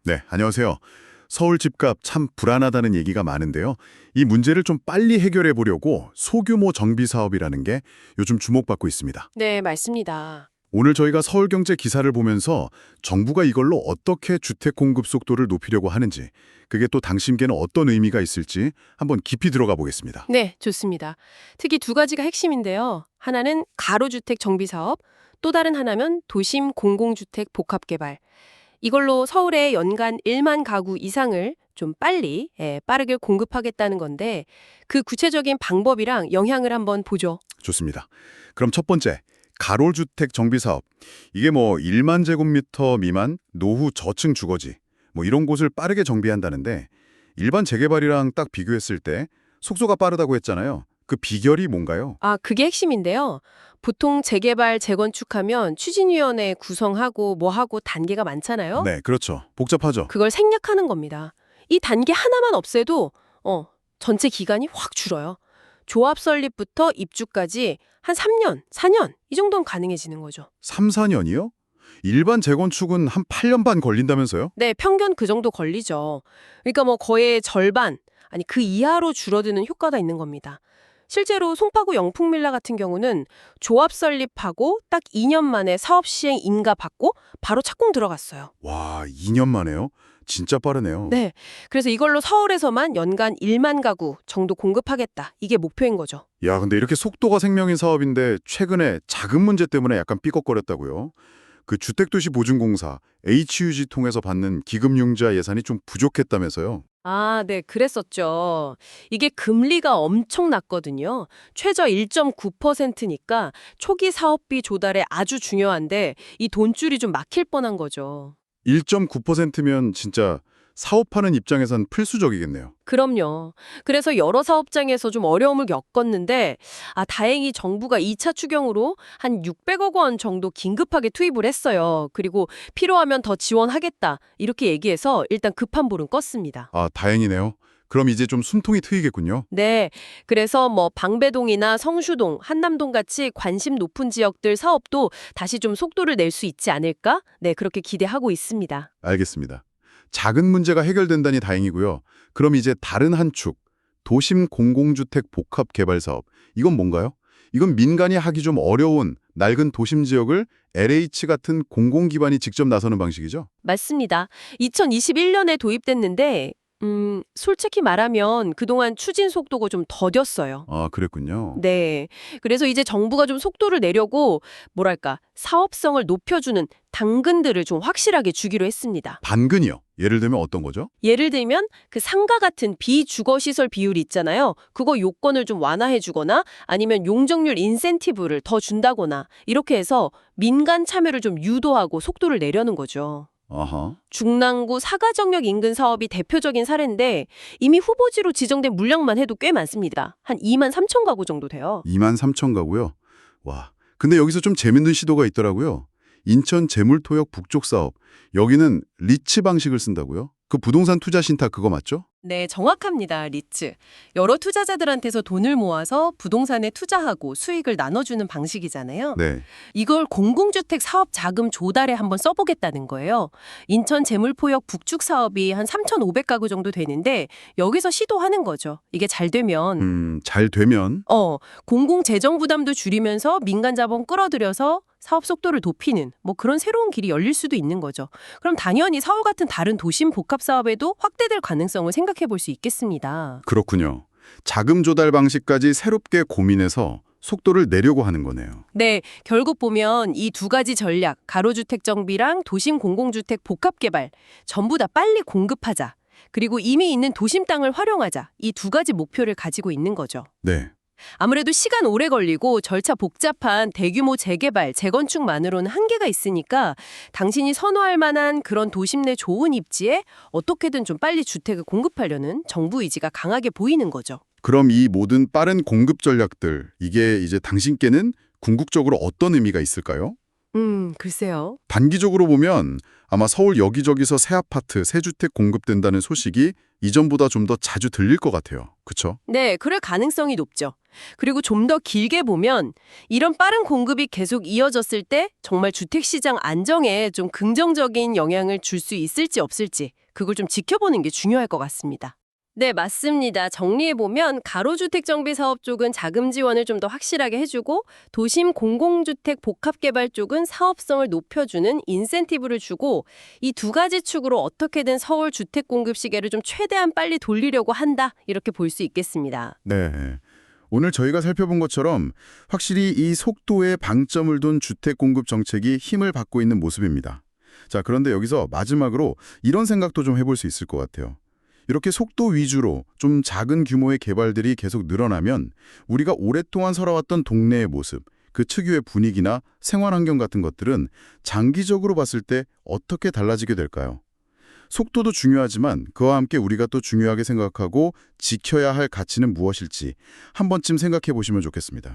네, 안녕하세요. 서울 집값 참 불안하다는 얘기가 많은데요. 이 문제를 좀 빨리 해결해 보려고 소규모 정비 사업이라는 게 요즘 주목받고 있습니다. 네, 맞습니다. 오늘 저희가 서울경제 기사를 보면서 정부가 이걸로 어떻게 주택 공급 속도를 높이려고 하는지, 그게 또 당신께는 어떤 의미가 있을지 한번 깊이 들어가 보겠습니다. 네, 좋습니다. 특히 두 가지가 핵심인데요. 하나는 가로주택 정비 사업, 또 다른 하나면 도심 공공주택 복합 개발. 이걸로 서울에 연간 1만 가구 이상을 좀 빨리, 빠르게 공급하겠다는 건데 그 구체적인 방법이랑 영향을 한번 보죠. 좋습니다. 그럼 첫 번째, 가로주택 정비 사업. 이게 뭐 1만 제곱미터 미만 노후 저층 주거지, 뭐 이런 곳을 빠르게 정비한다는데 일반 재개발이랑 딱 비교했을 때 속도가 빠르다고 했잖아요. 그 비결이 뭔가요? 아, 그게 핵심인데요. 보통 재개발, 재건축하면 추진위원회 구성하고 뭐 하고 단계가 많잖아요. 네, 그렇죠. 복잡하죠. 그걸 생략하는 겁니다. 이 단계 하나만 없애도 전체 기간이 확 줄어요. 조합 설립부터 입주까지 한 3년, 4년 이 정도는 가능해지는 거죠. 3, 4년이요? 일반 재건축은 한 8년 반 걸린다면서요? 네, 평균 그 정도 걸리죠. 그러니까 뭐 거의 절반, 아니 그 이하로 줄어드는 효과가 있는 겁니다. 실제로 송파구 영풍밀라 같은 경우는 조합 설립하고 딱 2년 만에 사업 시행 인가 받고 바로 착공 들어갔어요. 와, 2년 만에요? 진짜 빠르네요. 네. 그래서 이걸로 서울에서만 연간 1만 가구 정도 공급하겠다. 이게 목표인 거죠. 야, 근데 이렇게 속도가 생명인 사업인데 최근에 자금 문제 때문에 약간 삐걱거렸다고요? 그 주택도시보증공사 HUG 통해서 받는 기금융자 예산이 좀 부족했다면서요? 아, 네. 그랬었죠. 이게 금리가 엄청 낮거든요. 최저 1.9%니까 초기 사업비 조달에 아주 중요한데 이 돈줄이 좀 막힐 뻔한 거죠. 1.9%면 진짜 사업하는 입장에선 필수적이겠네요. 그럼요. 그래서 여러 사업장에서 좀 어려움을 겪었는데 다행히 정부가 2차 추경으로 한 600억 원 정도 긴급하게 투입을 했어요. 그리고 필요하면 더 지원하겠다. 이렇게 얘기해서 일단 급한 불은 껐습니다. 아, 다행이네요. 그럼 이제 좀 숨통이 트이겠군요. 네. 그래서 뭐 방배동이나 성수동, 한남동 같이 관심 높은 지역들 사업도 다시 좀 속도를 낼 수 있지 않을까? 네, 그렇게 기대하고 있습니다. 알겠습니다. 작은 문제가 해결된다니 다행이고요. 그럼 이제 다른 한 축, 도심 공공주택 복합 개발 사업. 이건 뭔가요? 이건 민간이 하기 좀 어려운 낡은 도심 지역을 LH 같은 공공기관이 직접 나서는 방식이죠? 맞습니다. 2021년에 도입됐는데 솔직히 말하면 그동안 추진 속도가 좀 더뎠어요. 아, 그랬군요. 네. 그래서 이제 정부가 좀 속도를 내려고 뭐랄까 사업성을 높여주는 당근들을 좀 확실하게 주기로 했습니다. 반근이요. 예를 들면 어떤 거죠? 예를 들면 그 상가 같은 비주거시설 비율이 있잖아요. 그거 요건을 좀 완화해주거나 아니면 용적률 인센티브를 더 준다거나 이렇게 해서 민간 참여를 좀 유도하고 속도를 내려는 거죠. 아하. 중랑구 사가정역 인근 사업이 대표적인 사례인데 이미 후보지로 지정된 물량만 해도 꽤 많습니다. 한 2만 3천 가구 정도 돼요. 2만 3천 가고요. 와. 근데 여기서 좀 재밌는 시도가 있더라고요. 인천 재물토역 북쪽 사업. 여기는 리츠 방식을 쓴다고요? 그 부동산 투자 신탁 그거 맞죠? 네, 정확합니다. 리츠. 여러 투자자들한테서 돈을 모아서 부동산에 투자하고 수익을 나눠주는 방식이잖아요. 네. 이걸 공공주택 사업 자금 조달에 한번 써보겠다는 거예요. 인천 재물포역 북축 사업이 한 3,500가구 정도 되는데 여기서 시도하는 거죠. 이게 잘 되면 잘 되면 공공 재정 부담도 줄이면서 민간 자본 끌어들여서 사업 속도를 높이는 뭐 그런 새로운 길이 열릴 수도 있는 거죠. 그럼 당연히 서울 같은 다른 도심 복합 사업에도 확대될 가능성을 생각해 볼 수 있겠습니다. 그렇군요. 자금 조달 방식까지 새롭게 고민해서 속도를 내려고 하는 거네요. 네, 결국 보면 이 두 가지 전략, 가로주택 정비랑 도심 공공주택 복합 개발 전부 다 빨리 공급하자. 그리고 이미 있는 도심 땅을 활용하자. 이 두 가지 목표를 가지고 있는 거죠. 네. 아무래도 시간 오래 걸리고 절차 복잡한 대규모 재개발, 재건축만으로는 한계가 있으니까 당신이 선호할 만한 그런 도심 내 좋은 입지에 어떻게든 좀 빨리 주택을 공급하려는 정부 의지가 강하게 보이는 거죠. 그럼 이 모든 빠른 공급 전략들, 이게 이제 당신께는 궁극적으로 어떤 의미가 있을까요? 글쎄요. 단기적으로 보면 아마 서울 여기저기서 새 아파트, 새 주택 공급된다는 소식이 이전보다 좀 더 자주 들릴 것 같아요. 그쵸? 네, 그럴 가능성이 높죠. 그리고 좀 더 길게 보면 이런 빠른 공급이 계속 이어졌을 때 정말 주택시장 안정에 좀 긍정적인 영향을 줄 수 있을지 없을지 그걸 좀 지켜보는 게 중요할 것 같습니다. 네, 맞습니다. 정리해보면 가로주택 정비 사업 쪽은 자금 지원을 좀 더 확실하게 해주고 도심 공공주택 복합개발 쪽은 사업성을 높여주는 인센티브를 주고 이 두 가지 축으로 어떻게든 서울 주택 공급 시계를 좀 최대한 빨리 돌리려고 한다 이렇게 볼 수 있겠습니다. 네. 오늘 저희가 살펴본 것처럼 확실히 이 속도에 방점을 둔 주택 공급 정책이 힘을 받고 있는 모습입니다. 자, 그런데 여기서 마지막으로 이런 생각도 좀 해볼 수 있을 것 같아요. 이렇게 속도 위주로 좀 작은 규모의 개발들이 계속 늘어나면 우리가 오랫동안 살아왔던 동네의 모습, 그 특유의 분위기나 생활 환경 같은 것들은 장기적으로 봤을 때 어떻게 달라지게 될까요? 속도도 중요하지만 그와 함께 우리가 또 중요하게 생각하고 지켜야 할 가치는 무엇일지 한 번쯤 생각해 보시면 좋겠습니다.